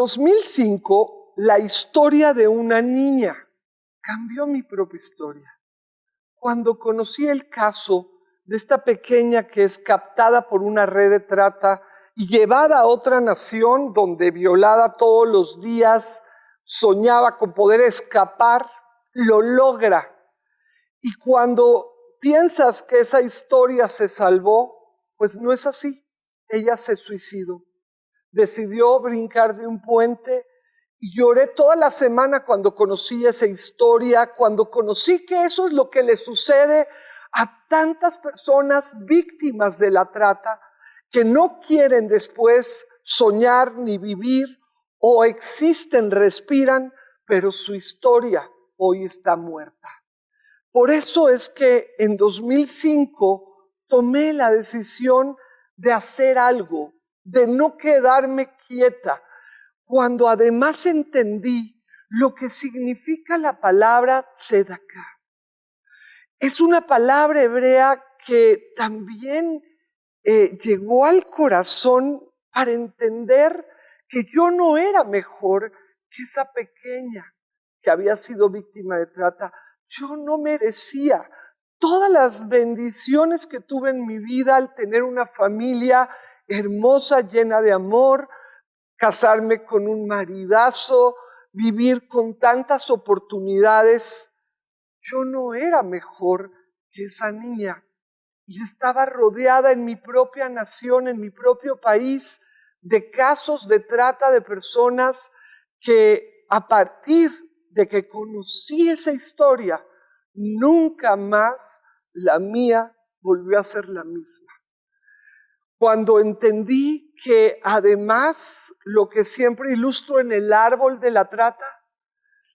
2005, la historia de una niña cambió mi propia historia. Cuando conocí el caso de esta pequeña que es captada por una red de trata y llevada a otra nación donde violada todos los días, soñaba con poder escapar, lo logra. Y cuando piensas que esa historia se salvó, pues no es así. Ella se suicidó. Decidió brincar de un puente y lloré toda la semana cuando conocí esa historia, cuando conocí que eso es lo que le sucede a tantas personas víctimas de la trata que no quieren después soñar ni vivir o existen, respiran, pero su historia hoy está muerta. Por eso es que en 2005 tomé la decisión de hacer algo, de no quedarme quieta, cuando además entendí lo que significa la palabra tzedakah. Es una palabra hebrea que también llegó al corazón para entender que yo no era mejor que esa pequeña que había sido víctima de trata. Yo no merecía todas las bendiciones que tuve en mi vida al tener una familia hermosa, llena de amor, casarme con un maridazo, vivir con tantas oportunidades. Yo no era mejor que esa niña y estaba rodeada en mi propia nación, en mi propio país, de casos de trata de personas que a partir de que conocí esa historia, nunca más la mía volvió a ser la misma. Cuando entendí que además lo que siempre ilustro en el árbol de la trata,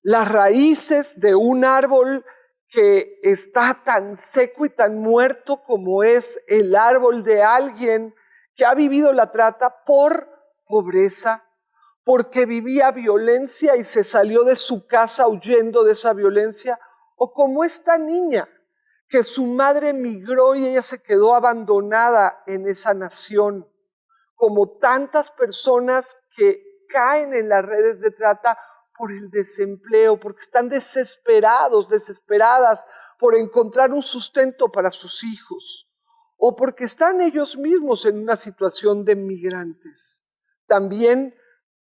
las raíces de un árbol que está tan seco y tan muerto como es el árbol de alguien que ha vivido la trata por pobreza, porque vivía violencia y se salió de su casa huyendo de esa violencia, o como esta niña que su madre emigró y ella se quedó abandonada en esa nación, como tantas personas que caen en las redes de trata por el desempleo, porque están desesperados, desesperadas por encontrar un sustento para sus hijos, o porque están ellos mismos en una situación de migrantes. También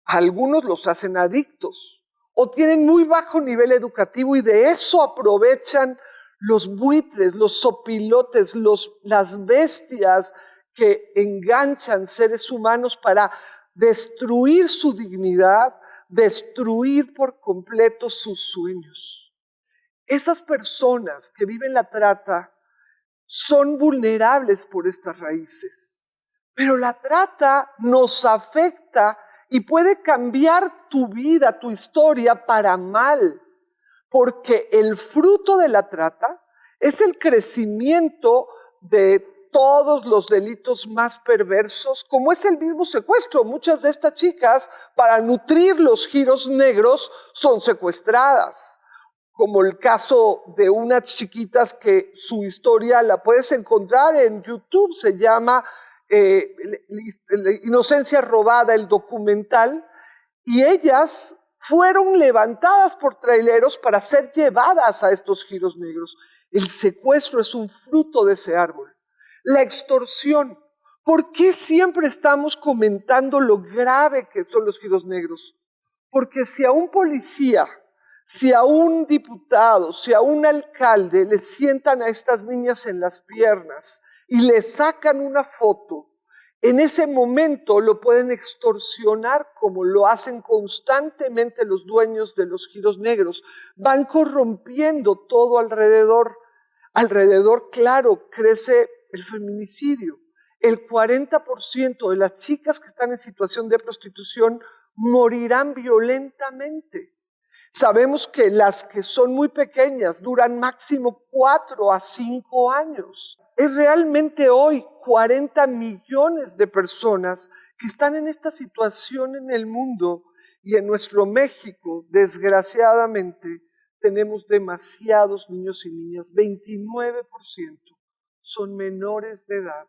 algunos los hacen adictos, o tienen muy bajo nivel educativo y de eso aprovechan los buitres, los zopilotes, las bestias que enganchan seres humanos para destruir su dignidad, destruir por completo sus sueños. Esas personas que viven la trata son vulnerables por estas raíces, pero la trata nos afecta y puede cambiar tu vida, tu historia para mal, porque el fruto de la trata es el crecimiento de todos los delitos más perversos, como es el mismo secuestro. Muchas de estas chicas, para nutrir los giros negros, son secuestradas. Como el caso de unas chiquitas que su historia la puedes encontrar en YouTube, se llama Inocencia Robada, el documental, y ellas fueron levantadas por traileros para ser llevadas a estos giros negros. El secuestro es un fruto de ese árbol. La extorsión. ¿Por qué siempre estamos comentando lo grave que son los giros negros? Porque si a un policía, si a un diputado, si a un alcalde le sientan a estas niñas en las piernas y le sacan una foto, en ese momento lo pueden extorsionar como lo hacen constantemente los dueños de los giros negros. Van corrompiendo todo alrededor. Alrededor, claro, crece el feminicidio. El 40% de las chicas que están en situación de prostitución morirán violentamente. Sabemos que las que son muy pequeñas duran máximo 4 a 5 años. Es realmente hoy 40 millones de personas que están en esta situación en el mundo y en nuestro México, desgraciadamente, tenemos demasiados niños y niñas. 29% son menores de edad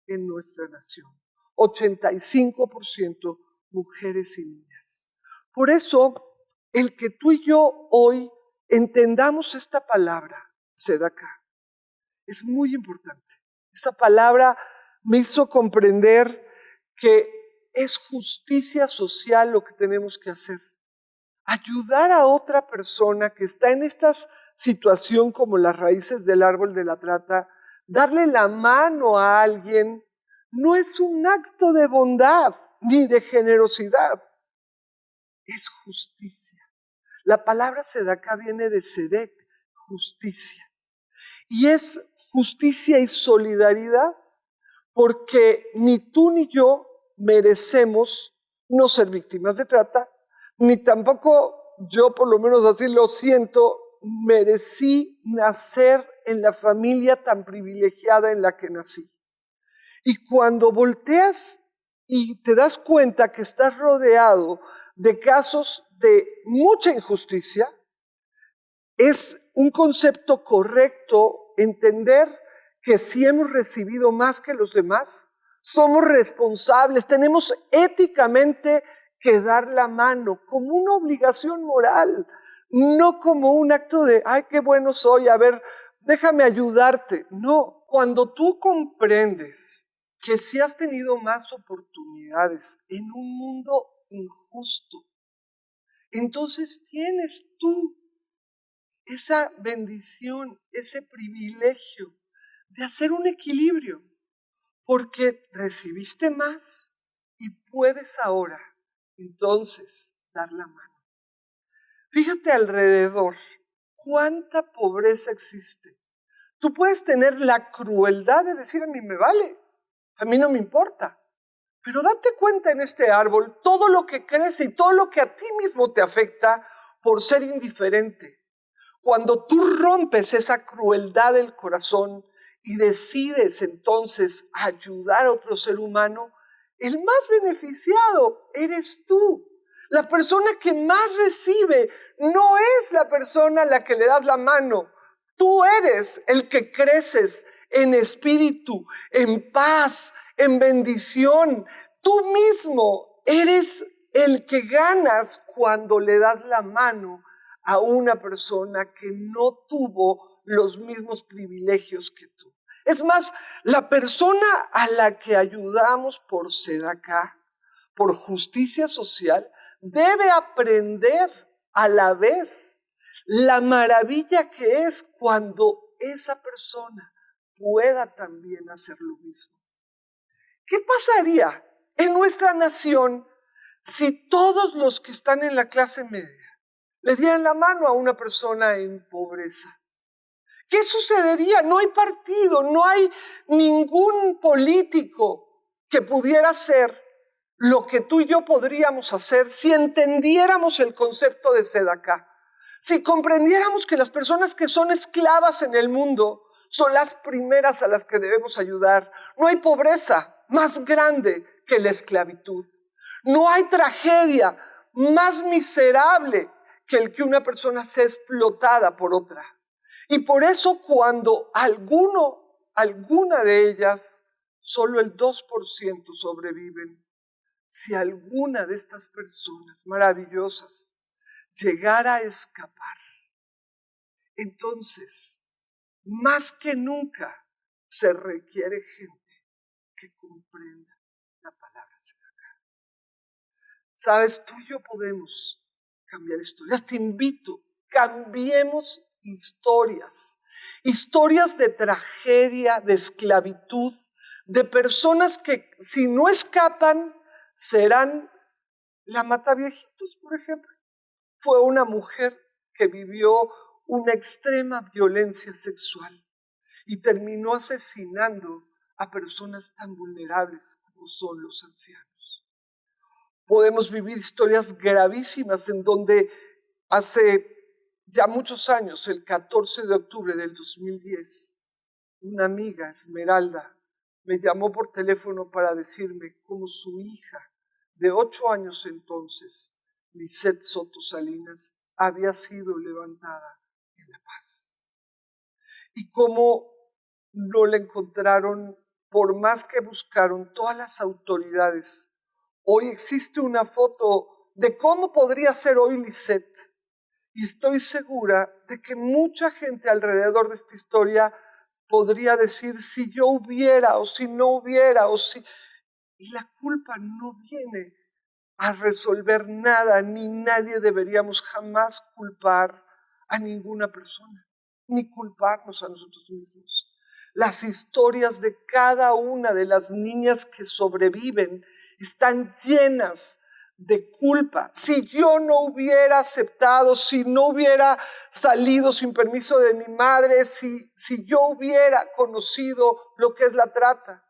en nuestra nación. 85% mujeres y niñas. Por eso, el que tú y yo hoy entendamos esta palabra, Sedaká, es muy importante. Esa palabra me hizo comprender que es justicia social lo que tenemos que hacer. Ayudar a otra persona que está en esta situación como las raíces del árbol de la trata, darle la mano a alguien, no es un acto de bondad ni de generosidad, es justicia. La palabra sedaká viene de sedek, justicia. Y es justicia y solidaridad porque ni tú ni yo merecemos no ser víctimas de trata, ni tampoco yo, por lo menos así lo siento, merecí nacer en la familia tan privilegiada en la que nací. Y cuando volteas y te das cuenta que estás rodeado de casos de mucha injusticia, es un concepto correcto entender que si hemos recibido más que los demás, somos responsables, tenemos éticamente que dar la mano como una obligación moral, no como un acto de, ay, qué bueno soy, a ver, déjame ayudarte. No, cuando tú comprendes que si has tenido más oportunidades en un mundo injusto, entonces tienes tú esa bendición, ese privilegio de hacer un equilibrio, porque recibiste más y puedes ahora entonces dar la mano. Fíjate alrededor, cuánta pobreza existe. Tú puedes tener la crueldad de decir a mí me vale, a mí no me importa. Pero date cuenta en este árbol todo lo que crece y todo lo que a ti mismo te afecta por ser indiferente. Cuando tú rompes esa crueldad del corazón y decides entonces ayudar a otro ser humano, el más beneficiado eres tú. La persona que más recibe no es la persona a la que le das la mano. Tú eres el que creces en espíritu, en paz, en bendición. Tú mismo eres el que ganas cuando le das la mano a una persona que no tuvo los mismos privilegios que tú. Es más, la persona a la que ayudamos por sedaká, por justicia social, debe aprender a la vez la maravilla que es cuando esa persona pueda también hacer lo mismo. ¿Qué pasaría en nuestra nación si todos los que están en la clase media le dieran la mano a una persona en pobreza? ¿Qué sucedería? No hay partido, no hay ningún político que pudiera hacer lo que tú y yo podríamos hacer si entendiéramos el concepto de sedaká. Si comprendiéramos que las personas que son esclavas en el mundo son las primeras a las que debemos ayudar. No hay pobreza más grande que la esclavitud. No hay tragedia más miserable que el que una persona sea explotada por otra. Y por eso cuando alguna de ellas, solo el 2% sobreviven. Si alguna de estas personas maravillosas llegara a escapar, entonces, más que nunca, se requiere gente que comprenda la palabra sedaká. Sabes, tú y yo podemos cambiar historias. Te invito, cambiemos historias. Historias de tragedia, de esclavitud, de personas que si no escapan, serán la Mataviejitos, por ejemplo. Fue una mujer que vivió una extrema violencia sexual y terminó asesinando a personas tan vulnerables como son los ancianos. Podemos vivir historias gravísimas en donde hace ya muchos años, el 14 de octubre del 2010, una amiga, Esmeralda, me llamó por teléfono para decirme cómo su hija, de 8 años entonces, Lisette Soto Salinas, había sido levantada en La Paz. Y cómo no la encontraron, por más que buscaron todas las autoridades. Hoy existe una foto de cómo podría ser hoy Lisette. Y estoy segura de que mucha gente alrededor de esta historia podría decir si yo hubiera o si no hubiera o si... Y la culpa no viene a resolver nada, ni nadie deberíamos jamás culpar a ninguna persona, ni culparnos a nosotros mismos. Las historias de cada una de las niñas que sobreviven están llenas de culpa. Si yo no hubiera aceptado, si no hubiera salido sin permiso de mi madre, si yo hubiera conocido lo que es la trata.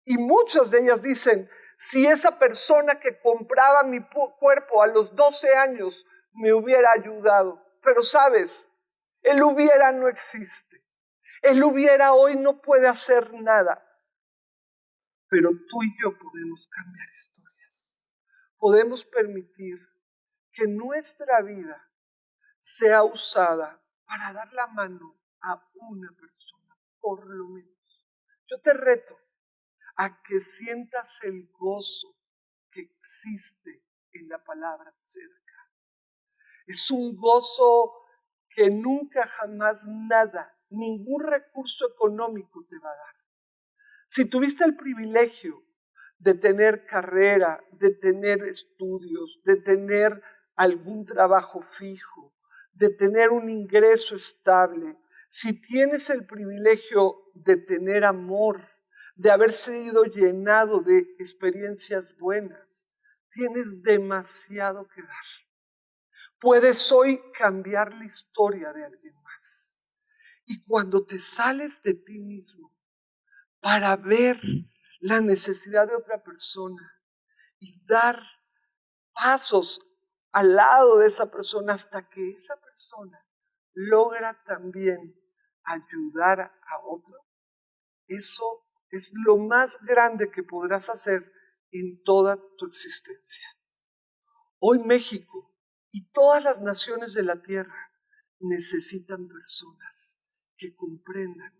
Y muchas de ellas dicen, si esa persona que compraba mi cuerpo a los 12 años me hubiera ayudado. Pero sabes, el hubiera no existe. El hubiera hoy no puede hacer nada. Pero tú y yo podemos cambiar historias. Podemos permitir que nuestra vida sea usada para dar la mano a una persona, por lo menos. Yo te reto a que sientas el gozo que existe en la palabra tzedakah. Es un gozo que nunca jamás nada, ningún recurso económico te va a dar. Si tuviste el privilegio de tener carrera, de tener estudios, de tener algún trabajo fijo, de tener un ingreso estable, si tienes el privilegio de tener amor, de haber sido llenado de experiencias buenas, tienes demasiado que dar. Puedes hoy cambiar la historia de alguien más. Y cuando te sales de ti mismo para ver la necesidad de otra persona y dar pasos al lado de esa persona hasta que esa persona logra también ayudar a otro, eso es lo más grande que podrás hacer en toda tu existencia. Hoy México y todas las naciones de la tierra necesitan personas que comprendan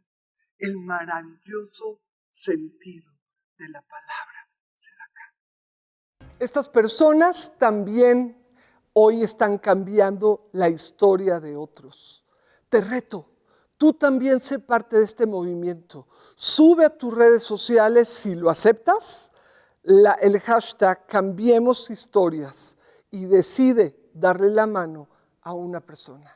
el maravilloso sentido de la palabra tzedakah. Estas personas también hoy están cambiando la historia de otros. Te reto, tú también sé parte de este movimiento. Sube a tus redes sociales, si lo aceptas, el hashtag Cambiemos Historias y decide darle la mano a una persona.